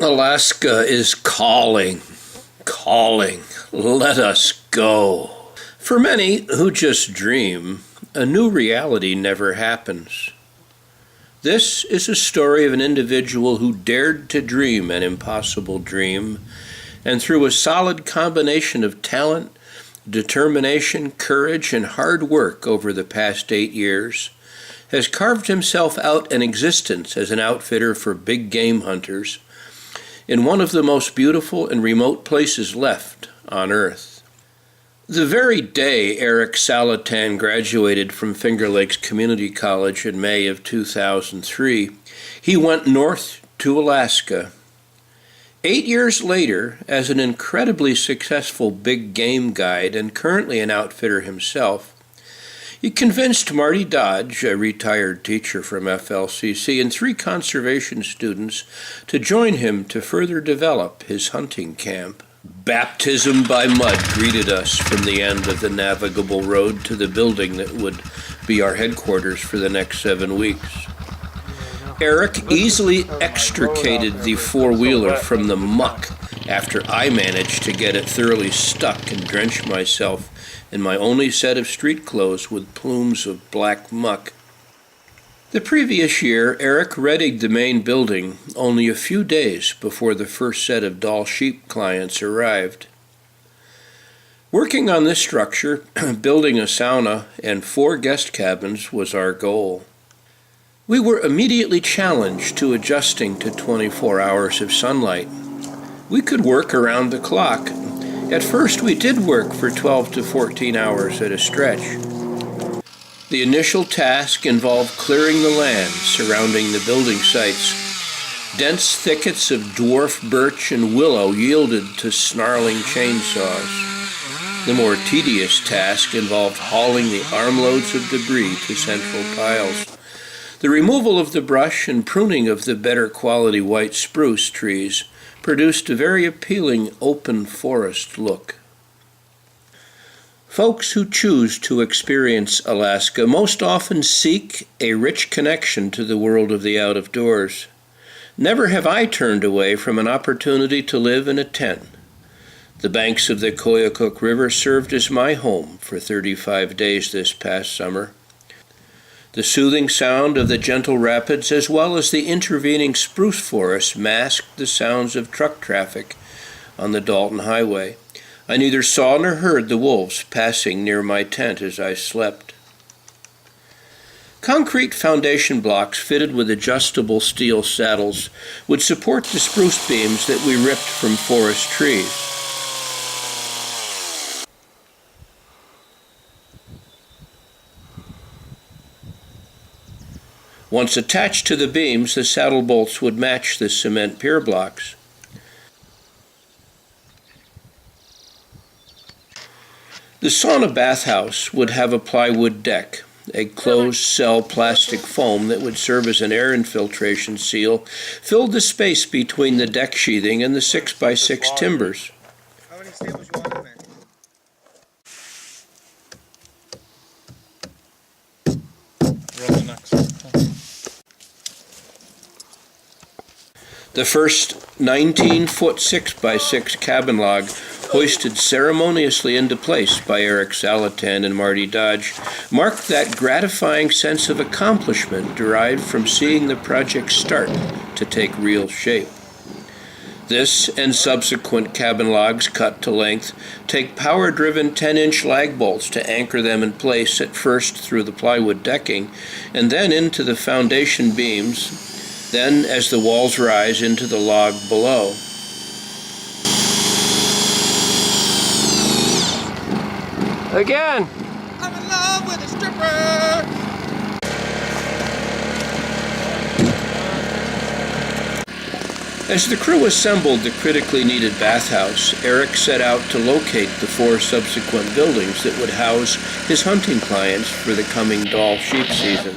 Alaska is calling, calling. Let us go. For many who just dream, a new reality never happens. This is a story of an individual who dared to dream an impossible dream, and through a solid combination of talent, determination, courage, and hard work over the past 8 years, has carved himself out an existence as an outfitter for big game hunters in one of the most beautiful and remote places left on Earth. The very day Erik Salitan graduated from Finger Lakes Community College in May of 2003, he went north to Alaska. 8 years later, as an incredibly successful big game guide and currently an outfitter himself, he convinced Marty Dodge, a retired teacher from FLCC, and 3 conservation students to join him to further develop his hunting camp. Baptism by mud greeted us from the end of the navigable road to the building that would be our headquarters for the next 7 weeks. Erik easily extricated the four-wheeler from the muck after I managed to get it thoroughly stuck and drench myself in my only set of street clothes with plumes of black muck. The previous year, Erik readied the main building only a few days before the first set of Dall sheep clients arrived. Working on this structure, building a sauna and 4 guest cabins was our goal. We were immediately challenged to adjusting to 24 hours of sunlight. We could work around the clock. At first, we did work for 12 to 14 hours at a stretch. The initial task involved clearing the land surrounding the building sites. Dense thickets of dwarf birch and willow yielded to snarling chainsaws. The more tedious task involved hauling the armloads of debris to central piles. The removal of the brush and pruning of the better quality white spruce trees produced a very appealing open forest look. Folks who choose to experience Alaska most often seek a rich connection to the world of the out-of-doors. Never have I turned away from an opportunity to live in a tent. The banks of the Koyukuk River served as my home for 35 days this past summer. The soothing sound of the gentle rapids as well as the intervening spruce forest masked the sounds of truck traffic on the Dalton Highway. I neither saw nor heard the wolves passing near my tent as I slept. Concrete foundation blocks fitted with adjustable steel saddles would support the spruce beams that we ripped from forest trees. Once attached to the beams, the saddle bolts would match the cement pier blocks. The sauna bathhouse would have a plywood deck, a closed-cell plastic foam that would serve as an air infiltration seal, filled the space between the deck sheathing and the 6x6 timbers. How many stables you want in there? The first 19-foot 6x6 cabin log, hoisted ceremoniously into place by Erik Salitan and Marty Dodge, marked that gratifying sense of accomplishment derived from seeing the project start to take real shape. This and subsequent cabin logs cut to length take power-driven 10-inch lag bolts to anchor them in place at first through the plywood decking and then into the foundation beams, then as the walls rise into the log below. Again! I'm in love with a stripper! As the crew assembled the critically needed bathhouse, Erik set out to locate the 4 subsequent buildings that would house his hunting clients for the coming Dall sheep season.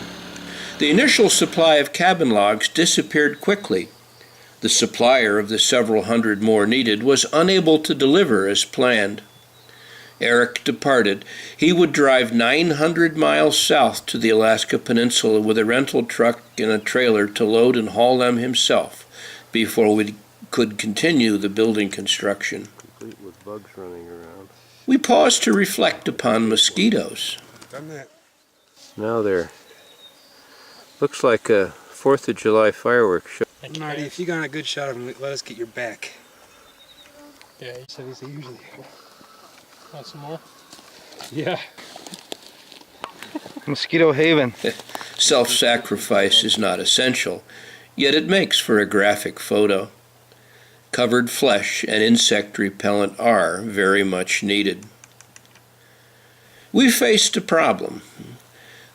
The initial supply of cabin logs disappeared quickly. The supplier of the several hundred more needed was unable to deliver as planned. Erik departed. He would drive 900 miles south to the Alaska Peninsula with a rental truck and a trailer to load and haul them himself before could continue the building construction. Complete with bugs running around. We paused to reflect upon mosquitoes. Done that. Now there. Looks like a 4th of July fireworks show. Marty, if you got a good shot of him, let us get your back. Yeah, So they usually. want some more? Yeah. Mosquito haven. Self-sacrifice is not essential, yet it makes for a graphic photo. Covered flesh and insect repellent are very much needed. We faced a problem.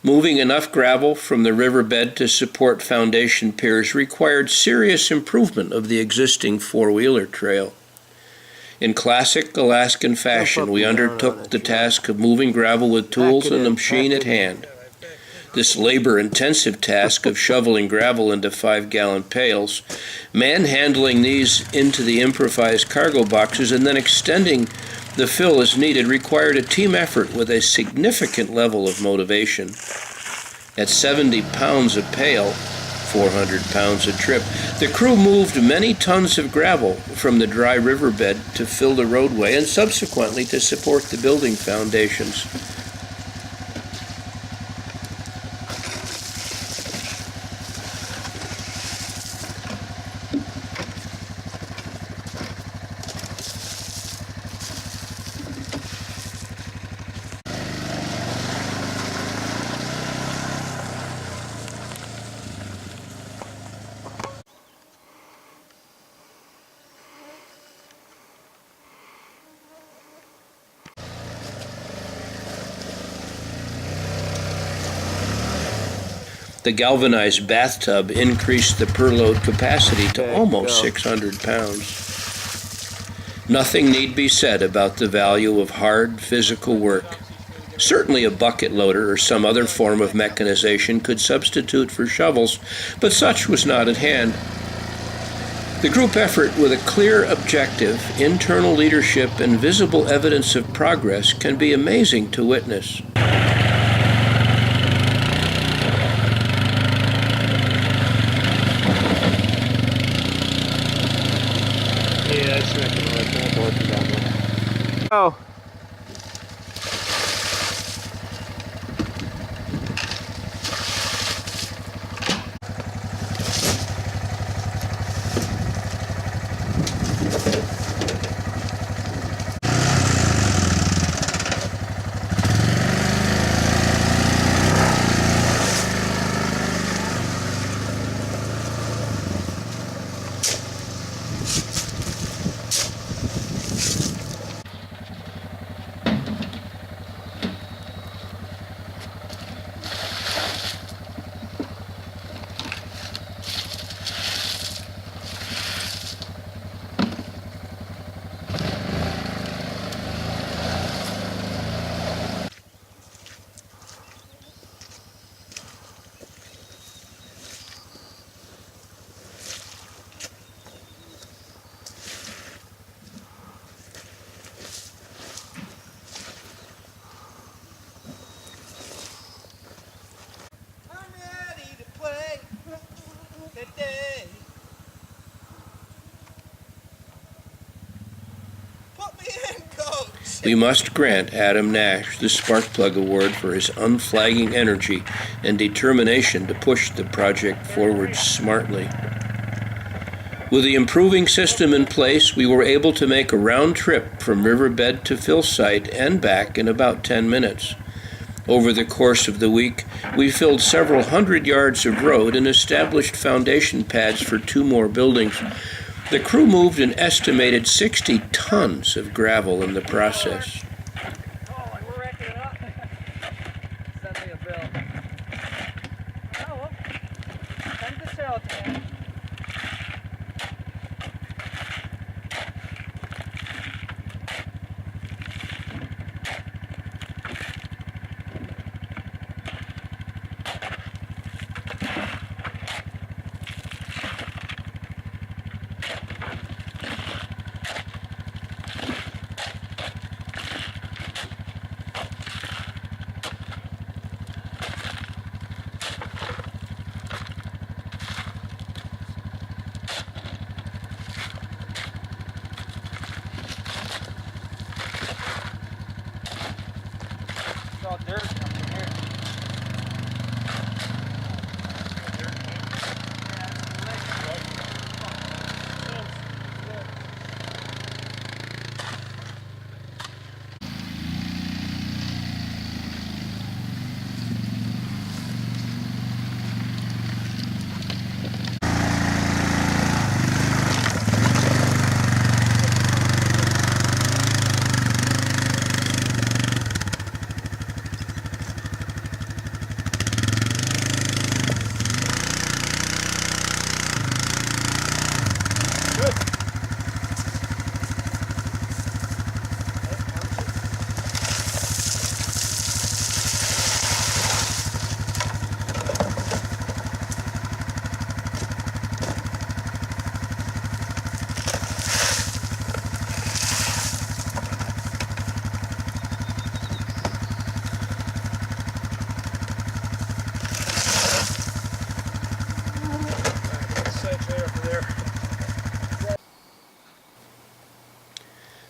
Moving enough gravel from the riverbed to support foundation piers required serious improvement of the existing four-wheeler trail. In classic Alaskan fashion, we undertook the task of moving gravel with tools and a machine at hand. This labor-intensive task of shoveling gravel into 5-gallon pails, manhandling these into the improvised cargo boxes, and then extending the fill as needed required a team effort with a significant level of motivation. At 70 pounds a pail, 400 pounds a trip, the crew moved many tons of gravel from the dry riverbed to fill the roadway and subsequently to support the building foundations. The galvanized bathtub increased the per-load capacity to almost 600 pounds. Nothing need be said about the value of hard physical work. Certainly a bucket loader or some other form of mechanization could substitute for shovels, but such was not at hand. The group effort with a clear objective, internal leadership, and visible evidence of progress can be amazing to witness. Oh. We must grant Adam Nash the Sparkplug Award for his unflagging energy and determination to push the project forward smartly. With the improving system in place, we were able to make a round trip from riverbed to fill site and back in about 10 minutes. Over the course of the week, we filled several hundred yards of road and established foundation pads for 2 more buildings. The crew moved an estimated 60 tons of gravel in the process. Oh, we're wrecking it up. Send me a bill. Oh, well, send the sale to me.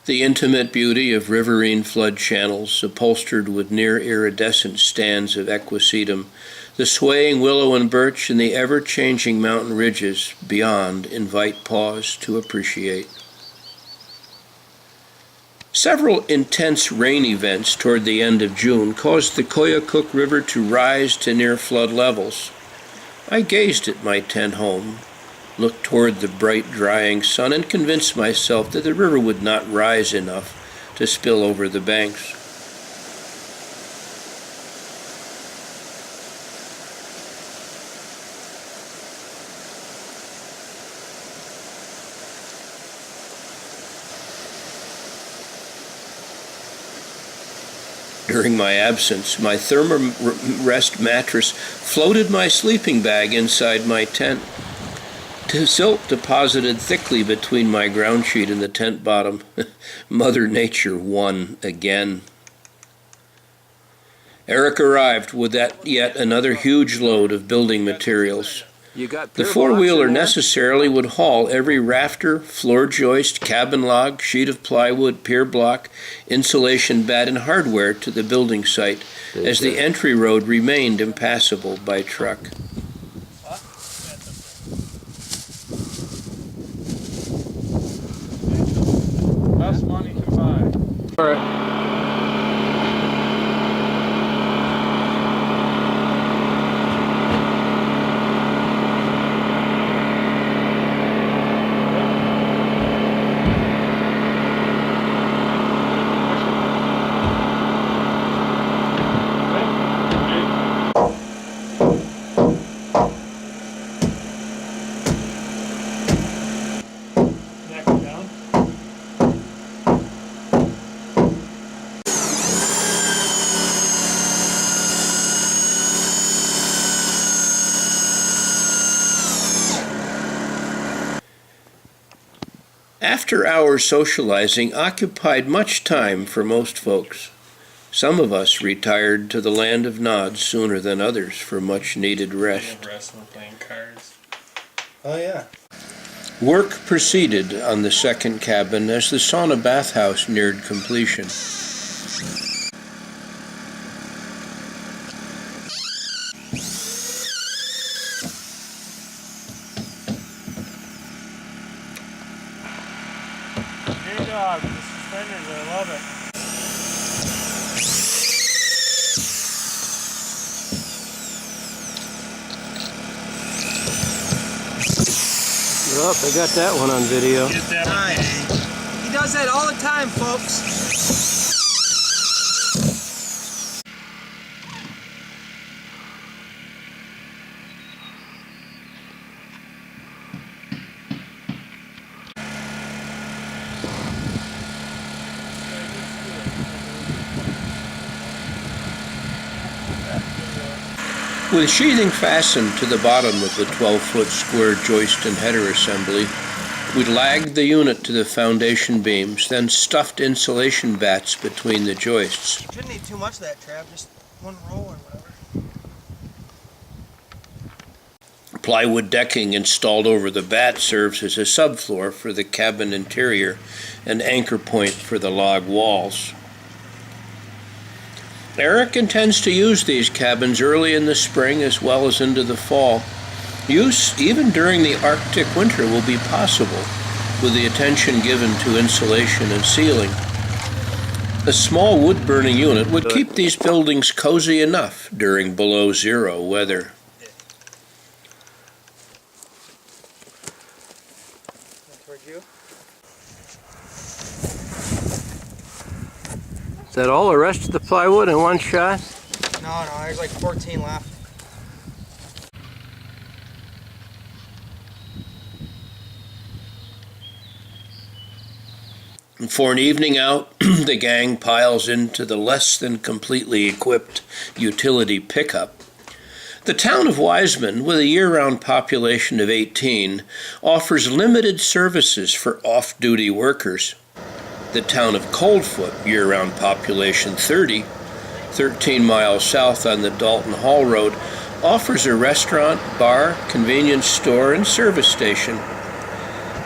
The intimate beauty of riverine flood channels upholstered with near-iridescent stands of equisetum, the swaying willow and birch, and the ever-changing mountain ridges beyond invite pause to appreciate. Several intense rain events toward the end of June caused the Koyukuk River to rise to near flood levels. I gazed at my tent home, looked toward the bright, drying sun, and convinced myself that the river would not rise enough to spill over the banks. During my absence, my Thermarest mattress floated my sleeping bag inside my tent. Silt deposited thickly between my ground sheet and the tent bottom. Mother Nature won again. Erik arrived with yet another huge load of building materials. The four-wheeler necessarily would haul every rafter, floor joist, cabin log, sheet of plywood, pier block, insulation bat, and hardware to the building site, as the entry road remained impassable by truck. Less money to buy. All right. After-hour socializing occupied much time for most folks. Some of us retired to the land of nods sooner than others for much-needed rest. Wrestling, playing cards. Oh yeah. Work proceeded on the second cabin as the sauna bathhouse neared completion. Good job with the suspenders, I love it. Well, I got that one on video. Get that one. He does that all the time, folks. With sheathing fastened to the bottom of the 12-foot square joist and header assembly, we lagged the unit to the foundation beams, then stuffed insulation bats between the joists. Shouldn't need too much of that, Trav. Just one roll or whatever. Plywood decking installed over the bat serves as a subfloor for the cabin interior and anchor point for the log walls. Erik intends to use these cabins early in the spring as well as into the fall. Use even during the Arctic winter will be possible with the attention given to insulation and sealing. A small wood-burning unit would keep these buildings cozy enough during below zero weather. Towards you. Is that all the rest of the plywood in one shot? No, there's like 14 left. For an evening out, the gang piles into the less than completely equipped utility pickup. The town of Wiseman, with a year-round population of 18, offers limited services for off-duty workers. The town of Coldfoot, year-round population 30, 13 miles south on the Dalton Hall Road, offers a restaurant, bar, convenience store, and service station.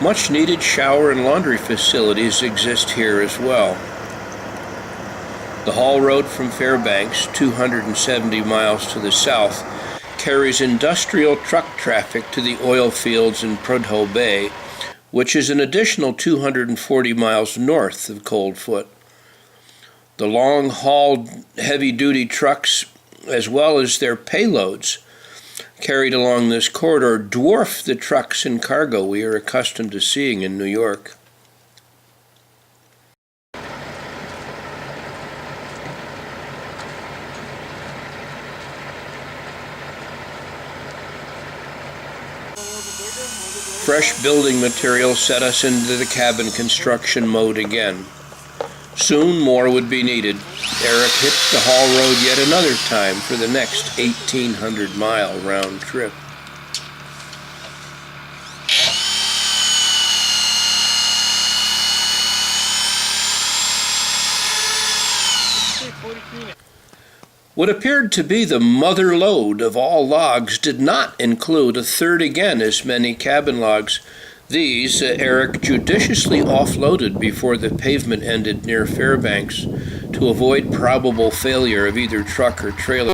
Much needed shower and laundry facilities exist here as well. The haul road from Fairbanks, 270 miles to the south, carries industrial truck traffic to the oil fields in Prudhoe Bay, which is an additional 240 miles north of Coldfoot. The long-haul heavy-duty trucks, as well as their payloads, carried along this corridor dwarf the trucks and cargo we are accustomed to seeing in New York. Fresh building material set us into the cabin construction mode again. Soon more would be needed. Erik hit the haul road yet another time for the next 1,800-mile round trip. What appeared to be the mother lode of all logs did not include a third again as many cabin logs. These Erik judiciously offloaded before the pavement ended near Fairbanks to avoid probable failure of either truck or trailer.